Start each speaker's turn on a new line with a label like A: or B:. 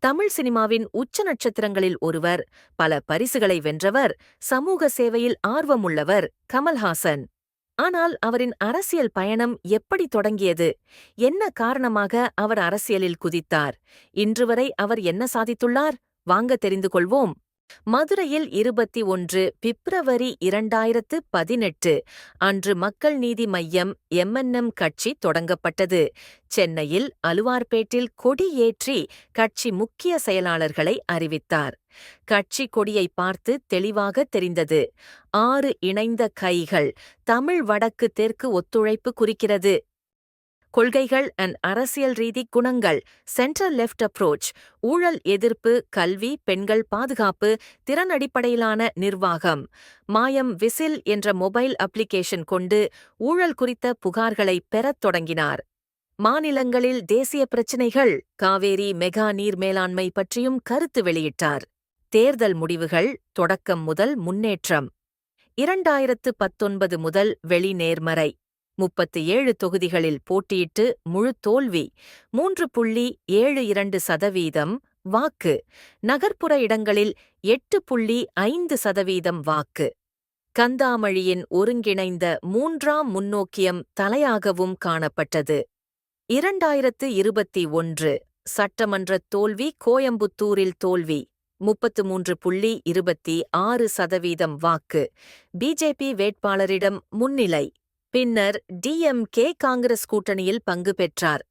A: தமிழ் சினிமாவின் உச்ச நட்சத்திரங்களில் ஒருவர், பல பரிசுகளை வென்றவர், சமூக சேவையில் ஆர்வமுள்ளவர் கமல்ஹாசன். ஆனால் அவரின் அரசியல் பயணம் எப்படி தொடங்கியது? என்ன காரணமாக அவர் அரசியலில் குதித்தார்? இன்று வரை அவர் என்ன சாதித்துள்ளார்? வாங்க தெரிந்து கொள்வோம். மதுரையில் 21 பிப்ரவரி 2018 அன்று மக்கள் நீதி மய்யம் எம்என்எம் கட்சி தொடங்கப்பட்டது. சென்னையில் அலுவார்பேட்டில் கொடி ஏற்றி கட்சி முக்கிய செயலாளர்களை அறிவித்தார். கட்சி கொடியை பார்த்து தெளிவாக தெரிந்தது. 6 இணைந்த கைகள். தமிழ் வடக்கு தெற்கு ஒத்துழைப்பு குறிக்கிறது. கொள்கைகள் அண்ட் அரசியல் ரீதி குணங்கள். Central left approach. ஊழல் எதிர்ப்பு, கல்வி, பெண்கள் பாதுகாப்பு, திறன் அடிப்படையிலான நிர்வாகம். மாயம் விசில் என்ற மொபைல் அப்ளிகேஷன் கொண்டு ஊழல் குறித்த புகார்களை பெறத் தொடங்கினார். மாநிலங்களில் தேசிய பிரச்சினைகள், காவேரி மெகா நீர் மேலாண்மை பற்றியும் கருத்து வெளியிட்டார். தேர்தல் முடிவுகள். தொடக்கம் முதல் முன்னேற்றம். 2019 முதல் வெளிநேர்மறை. 37 தொகுதிகளில் போட்டியிட்டு முழு தோல்வி. 3.72% வாக்கு. நகர்ப்புற இடங்களில் 8.5% வாக்கு. கந்தாமழியின் ஒருங்கிணைந்த 3ஆம் முன்னோக்கியம் தலையாகவும் காணப்பட்டது. 2021 சட்டமன்ற தோல்வி. கோயம்புத்தூரில் தோல்வி. 33.26% வாக்கு. பிஜேபி வேட்பாளரிடம் முன்னிலை. பின்னர் டிஎம்கே காங்கிரஸ் கூட்டணியில் பங்கு பெற்றார்.